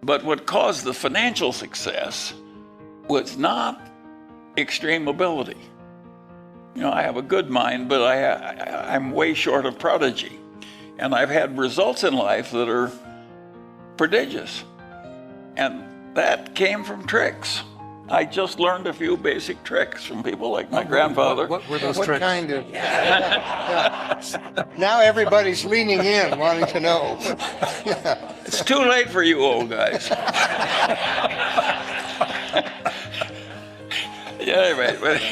But what caused the financial success was not extreme ability. You know, I have a good mind, but I'm way short of prodigy. And I've had results in life that are prodigious. And that came from tricks. I just learned a few basic tricks from people like my grandfather. What were those What tricks? kind of? Now everybody's leaning in, wanting to know. It's too late for you old guys. Yeah, anyway, but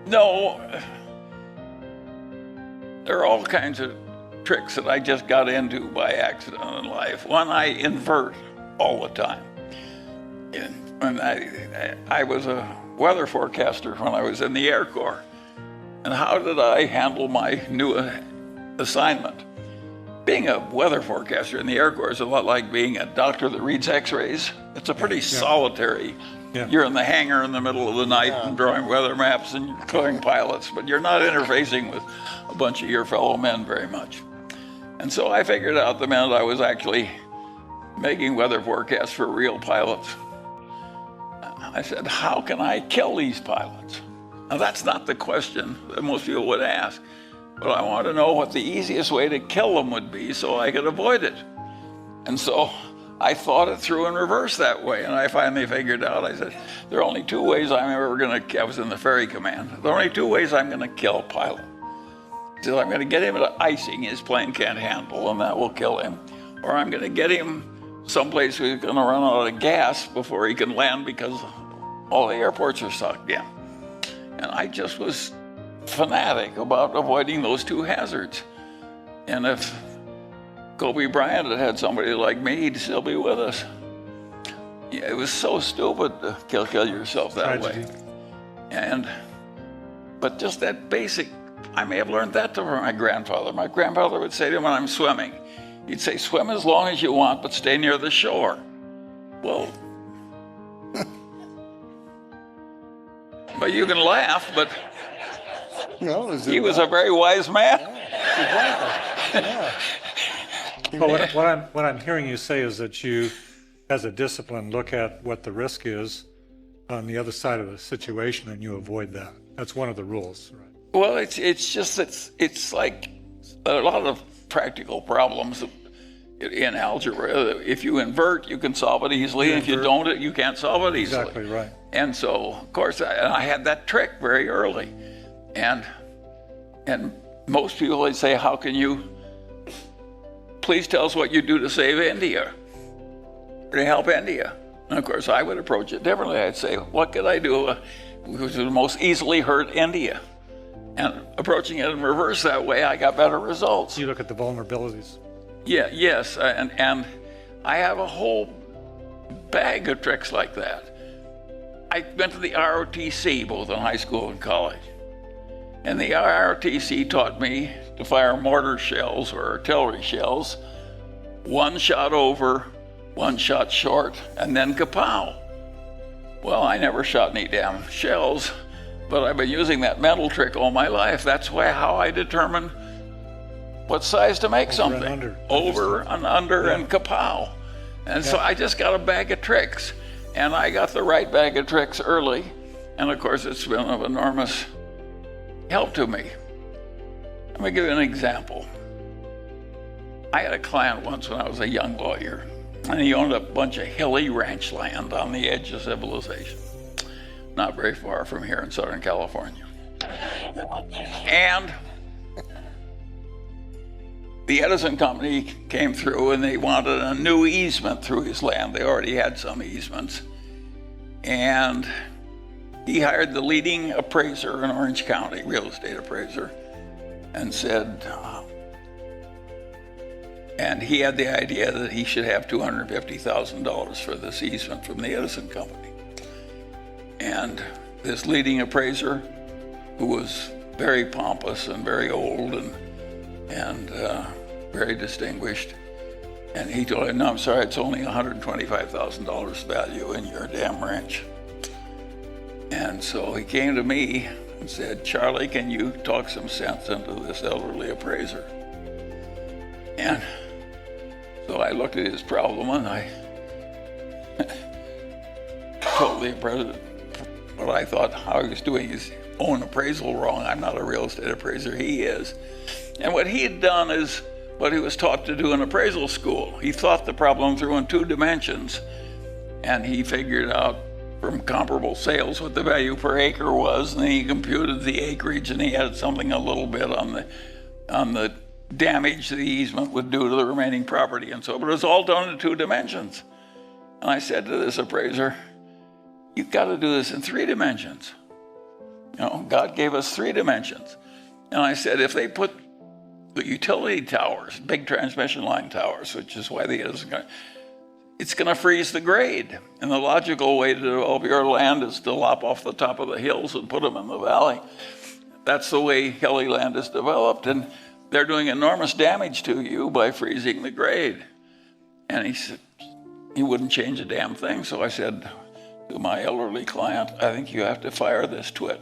no, there are all kinds of tricks that I just got into by accident in life. One, I invert all the time. And I was a weather forecaster when I was in the Air Corps. And how did I handle my new assignment? Being a weather forecaster in the Air Corps is a lot like being a doctor that reads x-rays. It's a pretty solitary. You're in the hangar in the middle of the night and drawing weather maps and you're clearing pilots, but you're not interfacing with a bunch of your fellow men very much. And so I figured out the minute I was actually making weather forecasts for real pilots, I said, how can I kill these pilots? Now that's not the question that most people would ask, but I want to know what the easiest way to kill them would be so I could avoid it. And so I thought it through in reverse that way, and I finally figured out, I said, there are only two ways I'm ever gonna, I was in the ferry command, there are only two ways I'm gonna kill a pilot. So I'm gonna get him to icing his plane can't handle, and that will kill him. Or I'm gonna get him someplace where he's gonna run out of gas before he can land because all the airports are sucked in. And I just was fanatic about avoiding those two hazards. And if Kobe Bryant had had somebody like me, he'd still be with us. Yeah, it was so stupid to kill yourself that way. But just that basic, I may have learned that from my grandfather. My grandfather would say to me when I'm swimming, he'd say, swim as long as you want, but stay near the shore. Well, but you can laugh, but No, he was a very wise man. Exactly. Yeah. Well, what I'm hearing you say is that you, as a discipline, look at what the risk is on the other side of the situation and you avoid that. That's one of the rules, right? Well, it's just that it's like a lot of practical problems in algebra. If you invert, you can solve it easily. If you don't, you can't solve it easily. Exactly right. And so, of course, I had that trick very early. And most people, they say, how can you, please tell us what you do to save India, or to help India. And of course, I would approach it differently. I'd say, what could I do which would most easily hurt India? And approaching it in reverse that way, I got better results. You look at the vulnerabilities. Yeah, yes, and I have a whole bag of tricks like that. I went to the ROTC both in high school and college. And the ROTC taught me to fire mortar shells or artillery shells, one shot over, one shot short, and then kapow. Well, I never shot any damn shells, but I've been using that mental trick all my life. That's how I determine what size to make something. Over and under and kapow. And so I just got a bag of tricks. And I got the right bag of tricks early. And of course, it's been of enormous help to me. Let me give you an example. I had a client once when I was a young lawyer, and he owned a bunch of hilly ranch land on the edge of civilization, not very far from here in Southern California. And the Edison Company came through and they wanted a new easement through his land. They already had some easements. And he hired the leading appraiser in Orange County, real estate appraiser, and said, and he had the idea that he should have $250,000 for this easement from the Edison Company. And this leading appraiser, who was very pompous and very old and very distinguished, and he told him, no, I'm sorry, it's only $125,000 value in your damn ranch. And so he came to me and said, Charlie, can you talk some sense into this elderly appraiser? And So I looked at his problem and I told the president what I thought how he was doing his own appraisal wrong. I'm not a real estate appraiser, he is. And what he had done is what he was taught to do in appraisal school. He thought the problem through in 2 dimensions, and he figured out from comparable sales what the value per acre was, and then he computed the acreage, and he had something a little bit on the damage the easement would do to the remaining property and so, but it was all done in 2 dimensions. And I said to this appraiser, you've got to do this in 3 dimensions. You know, God gave us 3 dimensions. And I said, if they put the utility towers, big transmission line towers, which is why it's going to freeze the grade. And the logical way to develop your land is to lop off the top of the hills and put them in the valley. That's the way hilly land is developed. And they're doing enormous damage to you by freezing the grade. And he said, he wouldn't change a damn thing. So I said to my elderly client, I think you have to fire this twit.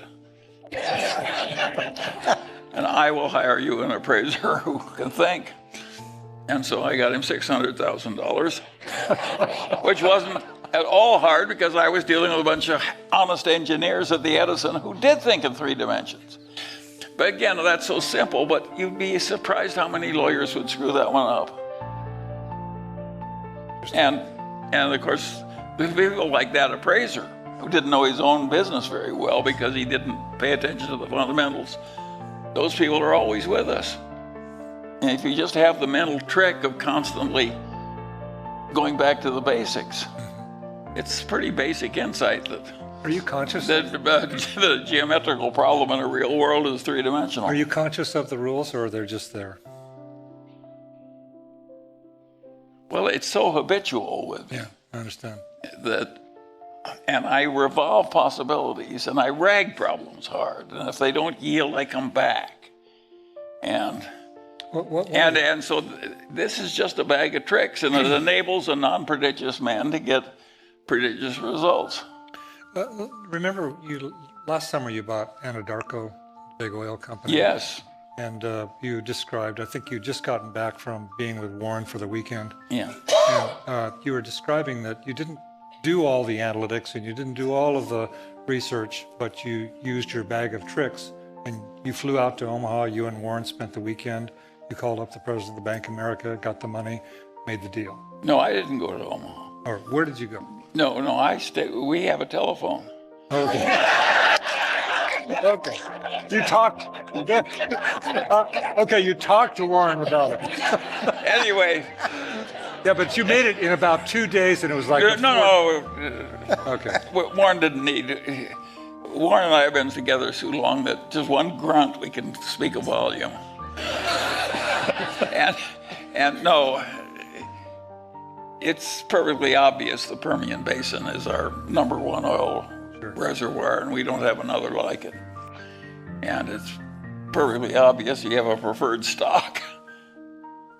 And I will hire you an appraiser who can think. And so I got him $600,000, which wasn't at all hard because I was dealing with a bunch of honest engineers at the Edison who did think in 3 dimensions. But again, that's so simple, but you'd be surprised how many lawyers would screw that one up. And of course, people like that appraiser who didn't know his own business very well because he didn't pay attention to the fundamentals, those people are always with us. And if you just have the mental trick of constantly going back to the basics, it's pretty basic insight that Are you conscious? the geometrical problem in a real world is 3-dimensional. Are you conscious of the rules, or they're just there? Well, it's so habitual with me Yeah, I understand. and I revolve possibilities and I rag problems hard. And if they don't yield, I come back. And so this is just a bag of tricks, and it enables a non-prodigious man to get prodigious results. Remember, last summer you bought Anadarko, big oil company. Yes. And you described, I think you'd just gotten back from being with Warren for the weekend. Yeah. And you were describing that you didn't do all the analytics and you didn't do all of the research, but you used your bag of tricks, and you flew out to Omaha. You and Warren spent the weekend. You called up the president of the Bank of America, got the money, made the deal. No, I didn't go to Omaha. Or where did you go? No, I stayed. We have a telephone. Okay. Okay. You talked. Okay, you talked to Warren about it. Anyway. Yeah, but you made it in about 2 days, and it was like. No. Okay. Warren didn't need. Warren and I have been together so long that just one grunt we can speak a volume. and no, it's perfectly obvious the Permian Basin is our number 1 oil reservoir, and we don't have another like it. And it's perfectly obvious you have a preferred stock,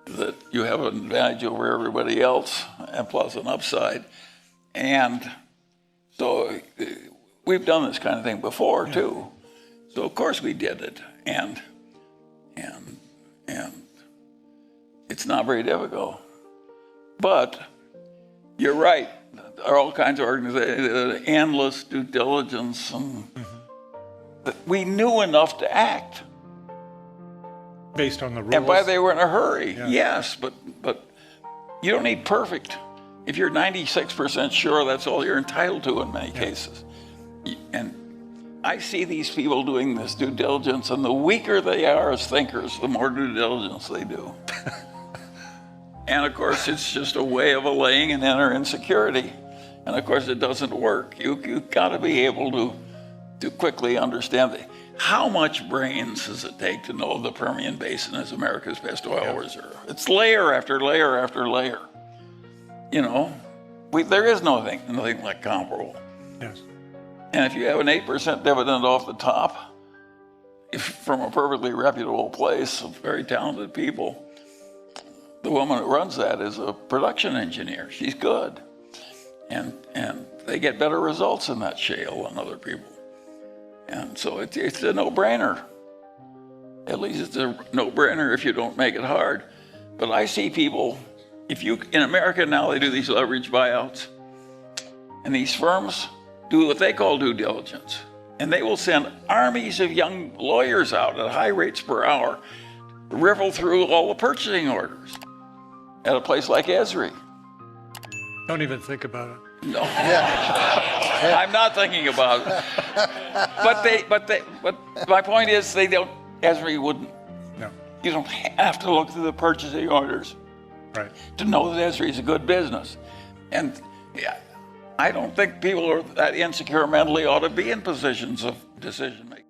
that you have an advantage over everybody else, and plus an upside. And so we've done this kind of thing before too. So of course we did it, and it's not very difficult. But you're right. There are all kinds of organizations, endless due diligence, and we knew enough to act. Based on the rules. And why they were in a hurry, Yeah. yes, but you don't need perfect. If you're 96% sure, that's all you're entitled to in many cases. And I see these people doing this due diligence, and the weaker they are as thinkers, the more due diligence they do. And of course, it's just a way of allaying an inner insecurity. And of course, it doesn't work. You've got to be able to quickly understand that. How much brains does it take to know the Permian Basin is America's best oil reserve? It's layer after layer after layer. You know, there is nothing like comparable. Yes. And if you have an 8% dividend off the top, from a perfectly reputable place of very talented people, the woman who runs that is a production engineer. She's good. And they get better results in that shale than other people. And so it's a no-brainer. At least it's a no-brainer if you don't make it hard. But I see people if you, in America now, they do these leverage buyouts, and these firms do what they call due diligence. And they will send armies of young lawyers out at high rates per hour to riffle through all the purchasing orders at a place like Esri. Don't even think about it. No, I'm not thinking about it. But my point is, they don't. Esri wouldn't. No. You don't have to look through the purchasing orders Right. to know that Esri is a good business. And yeah, I don't think people who are that insecure mentally ought to be in positions of decision making.